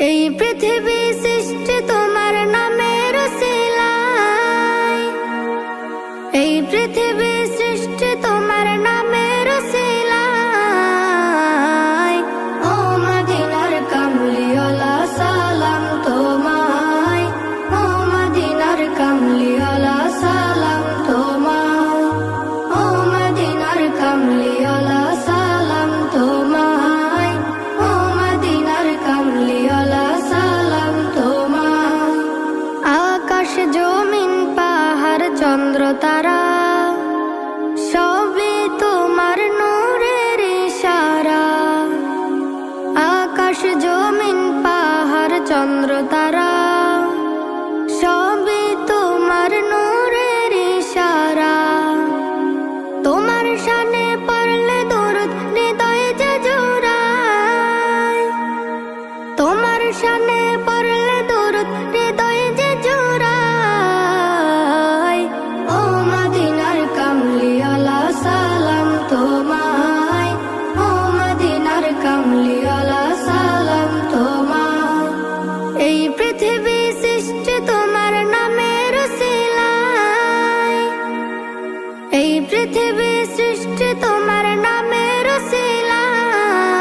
এই পৃথিবী সৃষ্টি তোমার নামের উসিলায়, এই পৃথিবী সৃষ্টি তোমার নামের উসিলায়। ও মদিনার কামলিওয়ালা সালাম তোমায়, ও মদিনার কামলিওয়ালা সালাম তোমায়, ও মদিনার কামলিওয়ালা সালাম তোমায়, ও মদিনার কামলিওয়ালা সালাম তোমায়। আকাশ জমিন পাহাড় চন্দ্র তারা সবই তোমার নূরের ইশারা। আকাশ জমিন পাহাড় চন্দ্র তারা সবই তোমার নূরের ইশারা। তোমার শানে পড়লে দরুদ হৃদয়ে যে জোড়ায়, তোমার শানে পড়লে দরুদ হৃদয়ে যে জোড়ায়। ও মদিনার কামলিওয়ালা সালাম তোমায়, ও মদিনার কামলিওয়ালা সালাম তোমায়। এই পৃথিবী সৃষ্টি তোমার নামের উসিলায়, এই পৃথিবী সৃষ্টি তোমার নামের উসিলায়।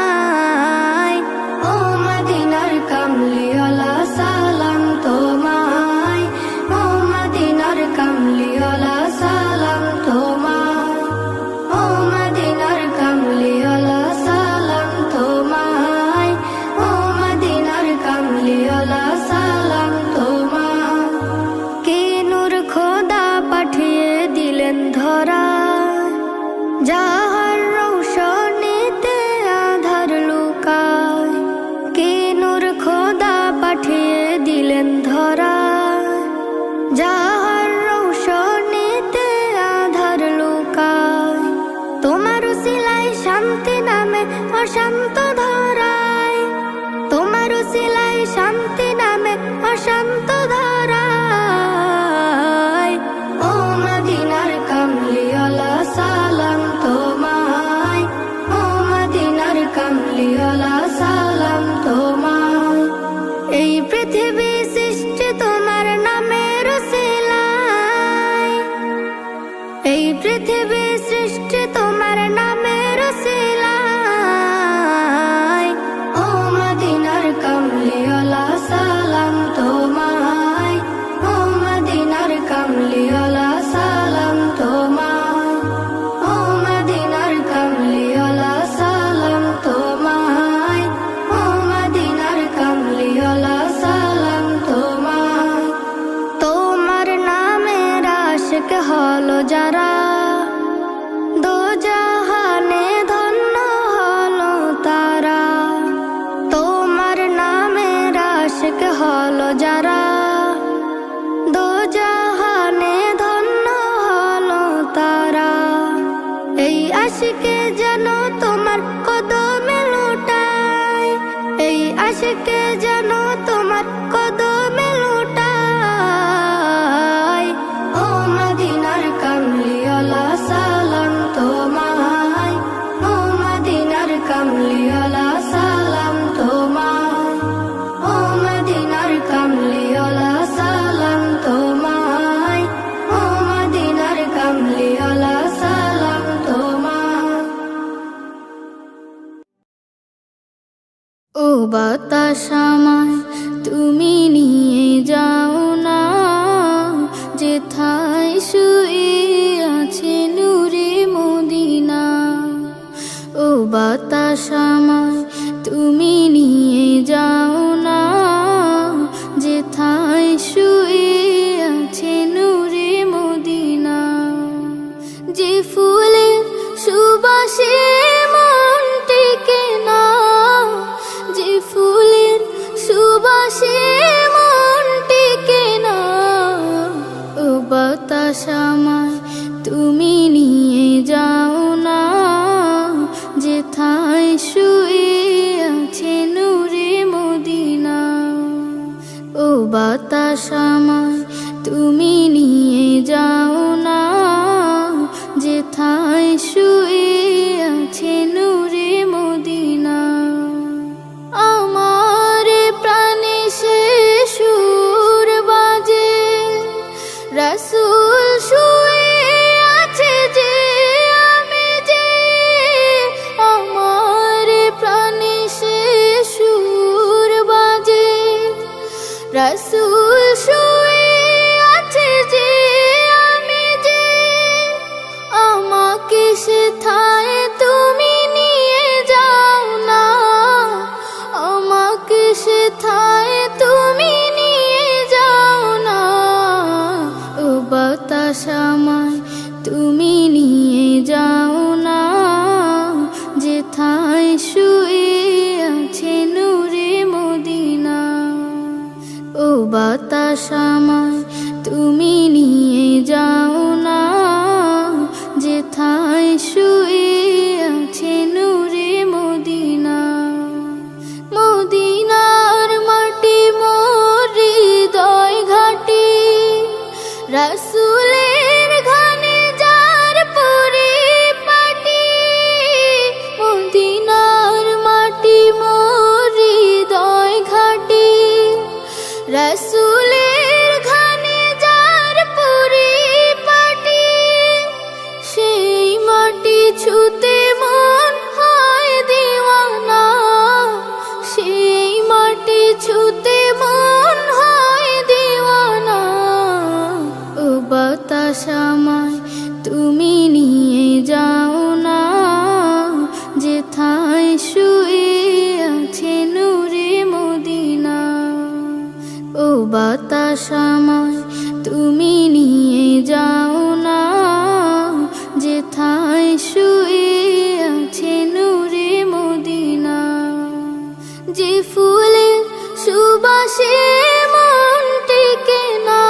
ও মদিনার কামলিওয়ালা সালাম তোমায়, ও মদিনার কামলিওয়ালা সালাম তোমায়, ও মদিনার কামলিওয়ালা সালাম তোমায়, ও মদিনার কামলিওয়ালা সালাম তোমায়। কে নূর খোদা পাঠিয়ে দিলেন ধরা, যাহার রৌশনীতে আধার লুকায়। কে নূর খোদা পাঠিয়ে দিলেন ধরা, যাহার রৌশনীতে আধার লুকায়। তোমার উসিলায় শান্তি নামে অশান্ত ধরায়, তোমার উসিলায় শান্তি নামে অশান্ত ধরায়। ও মদিনার কামলিওয়ালা সালাম তোমায়, ও মদিনার কামলিওয়ালা সালাম তোমায়। এই পৃথিবী সৃষ্টি তোমার নামের উসিলায়, এই পৃথিবী সৃষ্টি তোমার নামের উসিলায়। ও মদিনার কামলিওয়ালা সালাম তোমায়, ও মদিনার কামলিওয়ালা সালাম তোমায়, ও মদিনার কামলিওয়ালা সালাম তোমায়, ও মদিনার কামলিওয়ালা সালাম তোমায়। তোমার নামের আশিক হলো যারা, দোজাহানে ধন্য হলো তারা। তোমার নামের আশিক হলো যারা, দোজাহানে ধন্য হলো তারা। এই আশিকে যেন তোমার কদমে লুটায়, এই আশিকে যেন তোমার কদমে লুটায়। ও মদিনার কামলিওয়ালা সালাম তোমায়, ও মদিনার কামলিওয়ালা সালাম তোমায়, ও মদিনার কামলিওয়ালা সালাম তোমায়, ও মদিনার কামলিওয়ালা সালাম তোমায়। ও বাতাস আমায় তুমি নিয়ে যাও না, যেথায় শুয়ে আছে নূরে মদিনা। ও বাতাস আমায় তুমি নিয়ে যাও না, যেথায় শুয়ে আছে নূরে মদিনা। যে ফুলের সুবাসে মন টেকে না, যে ফুলের সুবাসে মন টেকে না। ও বাতাস আমায় তুমি নিয়ে যাও না, যেথায় শুয়ে আছে নূরে মদিনা। ও বাতাস আমায় তুমি নিয়ে যাও না, যেথায় শুয়ে আছে নূরে মদিনা। আমার প্রাণ রাসূল শুয়ে আছে যে, আমি যে আমাকে সেথায় তুমি নিয়ে যাও না, আমাকে সেথায় তুমি নিয়ে যাও না। ও বাতাস আমায় তুমি নিয়ে যাও না, যেথায় শুয়ে আছে নূরে মদিনা। ও বাতাস আমায় তুমি নিয়ে যাও না, যেথায় শুয়ে আছে নূরে মদিনা। মদিনার মাটি মোর হৃদয় ঘাটি, রাসূলের ঘানে যার পরিপাটি। মদিনার মাটি মোর হৃদয় ঘাটি, রাসূলের ঘানে যার পরিপাটি। সেই মাটি ছুতে মন হয় দিওয়ানা, সেই মাটি ছুতে মন হয় দিওয়ানা। ও বাতাস আমায় তুমি নিয়ে যাও না, যেথায় শুয়ে আছে নূরে মদিনা। ও বাতাস আমায় তুমি নিয়ে যাও না, যেথায় শুয়ে আছে নূরে মদিনা। যে ফুলের সুবাসে মন টেকে না,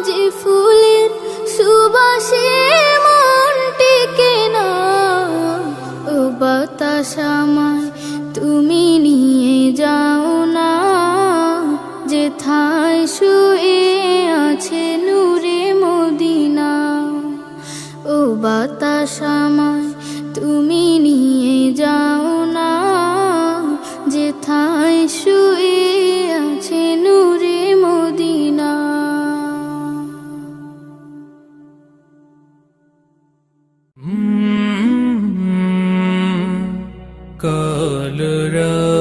যে ফুলের সুবাসে মন টেকে না। ও বাতাস আমায় তুমি নিয়ে যাও না, যেথায় শুয়ে আছে নূরে মদিনা। ও বাতাস আমায় তুমি নিয়ে যাও না, যেথায় শুয়ে আছে নূরে মদিনা। কলরব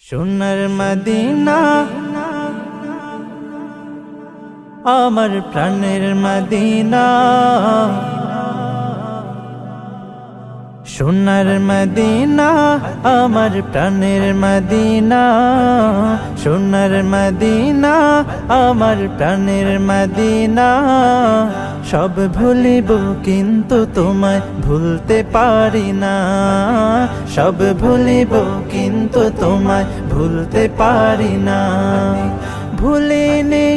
সোনার মদিনা, আমার প্রাণের মদিনা। সোনার মদিনা, আমার প্রাণের মদিনা। সোনার মদিনা, আমার প্রাণের মদিনা। সব ভুলিব কিন্তু তোমায় ভুলতে পারি না, সব ভুলিব কিন্তু তোমায় ভুলতে পারি না। ভুলিনি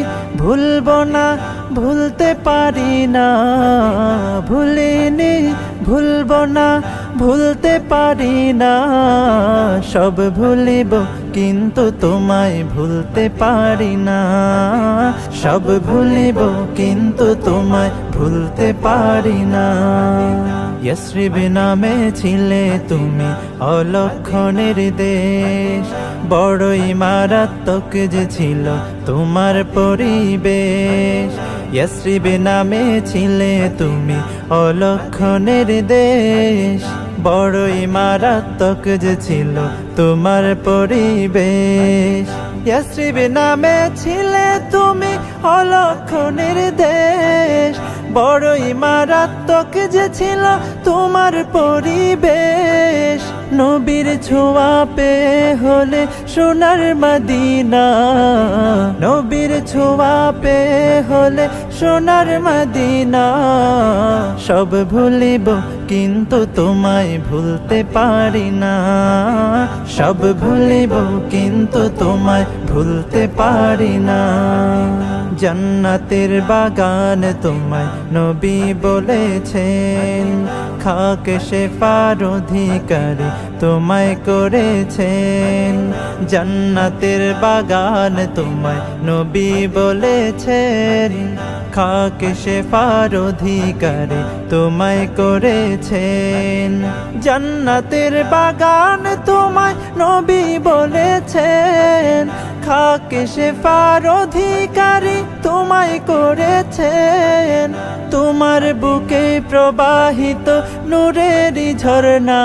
ভুলব না, ভুলতে পারি না। ভুলিনি ভুলব না, ভুলতে পারি না। সব ভুলিব কিন্তু তোমায় ভুলতে পারি না, সব ভুলিব কিন্তু তোমায় ভুলতে পারি না। ইয়াসরিব নামে ছিলে তুমি অলক্ষণের দেশ, বড়ই মারাত্মক যে ছিল তোমার পরিবেশ। ইয়াসরিব নামে ছিলে তুমি অলক্ষণের দেশ, বড়ই মারাত্মক যে ছিল তোমার পরিবেশ। ইয়াসরিব নামে ছিলে তুমি অলক্ষণের দেশ, বড়ই মারাত্মক যে ছিল তোমার পরিবেশ। নবীর ছোঁয়া পেয়ে হলে সোনার মদিনা, নবীর ছোঁয়া পেয়ে হলে সোনার মদিনা। সব ভুলিব কিন্তু তোমায় ভুলতে পারি না, সব ভুলিব কিন্তু তোমায় ভুলতে পারি না। জান্নাতের বাগান তোমায় নবী বলেছেন, খাক শেফার অধিকারী তোমায় করেছেন। জান্নাতের বাগান তোমায় নবী বলেছেন, খাক শেফার অধিকারী তোমায় করেছেন। জান্নাতের বাগান তোমায় নবী বলেছেন, খাকে শেফার অধিকারী তোমায় করেছেন। তোমার বুকে প্রবাহিত নূরেরই ঝরনা,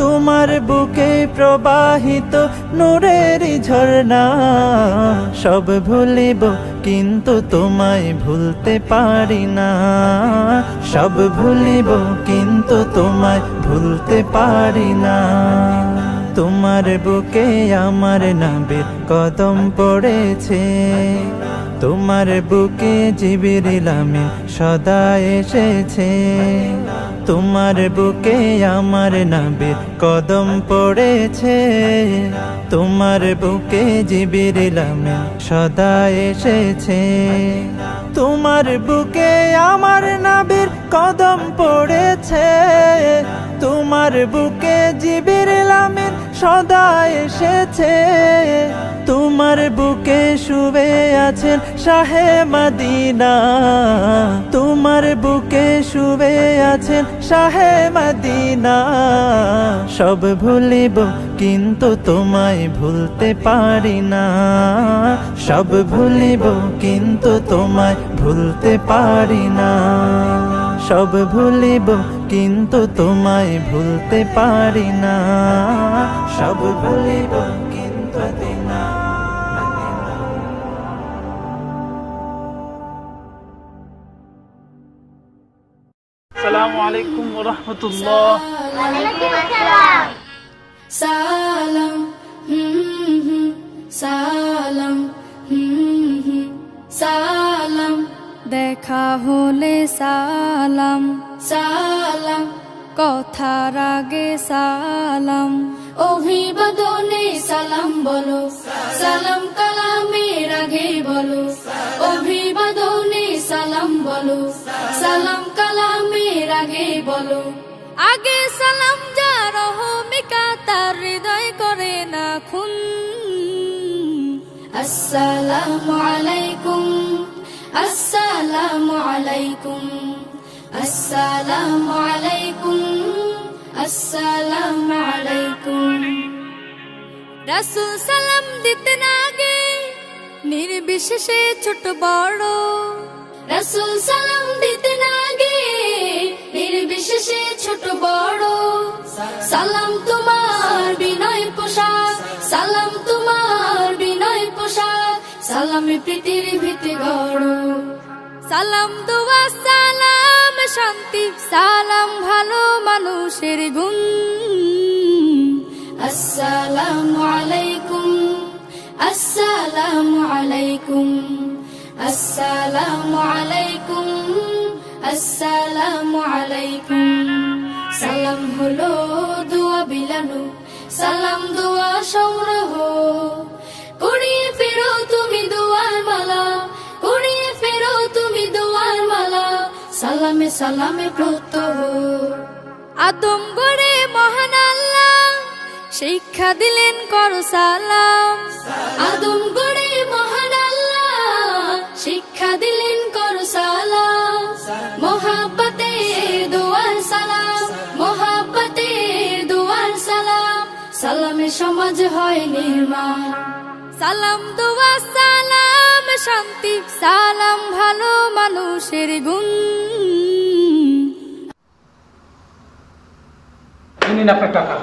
তোমার বুকে প্রবাহিত নূরেরই ঝরনা। সব ভুলিব কিন্তু তোমায় ভুলতে পারি না, সব ভুলিব কিন্তু তোমায় ভুলতে পারি না। তোমার বুকে আমার নবীর কদম পড়েছে, তোমার বুকে জিবরিল আমিন সদা এসেছে। তোমার বুকে আমার নবীর কদম পড়েছে, তোমার বুকে জিবরিল আমিন সদা এসেছে। তোমার বুকে আমার নবীর কদম পড়েছে, তোমার বুকে জিবরিল আমিন সদা এসেছে। তোমার বুকে শুয়ে আছেন শাহে মদিনা, তোমার বুকে শুয়ে আছেন শাহে মদিনা। সব ভুলিব কিন্তু তোমায় ভুলতে পারি না, সব ভুলিব কিন্তু তোমায় ভুলতে পারি না, সব ভুলিব কিন্তু তোমায় ভুলতে পারি না, সব ভুলিব কিন্তু তোমায়। আসসালামু আলাইকুম ওয়া রাহমাতুল্লাহ। সালাম সালাম সালাম, দেখা হলে সালাম সালাম, কথার আগে সালাম, অভিবাদনে সালাম বলো, সালাম কালামের আগে বলো, অভিবাদনে সালাম বলো, সালাম কালামের আগে বলো। আগে সালাম যা রহমিকা তার হৃদয় করে না খুন। আসসালামু আলাইকুম আসসালামু আলাইকুম আসসালামু আলাইকুম আসসালামু আলাইকুম। রাসূল সালাম দিতেন আগে নির্বিশেষে ছোট বড়, রাসূল সালাম দিতেন আগে নির্বিশেষে ছোট বড়। সালাম তোমার বিনয় পোশাক, সালাম তোমার বিনয় পোশাক, সালামে প্রীতির ভিতে গড়। সালাম দোয়া সালাম শান্তি, সালাম ভালো মানুষের গুণ। আসসালামু আলাইকুম আসসালামু আলাইকুম আসসালামু আলাইকুম আসসালামু আলাইকুম। সালাম হলো দোয়া বিলানো, সালাম দোয়া সংগ্রহ, কুড়িয়ে ফেরো তুমি দোয়ার মালা, কুড়িয়ে ফেরো তুমি দোয়ার মালা, সালামে সালামে প্রত্যহ। আদম গড়ে মহান আল্লাহ শিক্ষা দিলেন করো সালাম, আদম গড়ে মহান আল্লাহ শিক্ষা দিলেন করো সালাম। মোহাব্বতের দোয়ার সালাম, মোহাব্বতের দোয়ার সালাম, সালামে সমাজ হয় নির্মাণ। সালাম দোয়া সালাম শান্তি, সালাম ভালো মানুষের গুণ। নিন আপনার টাকা।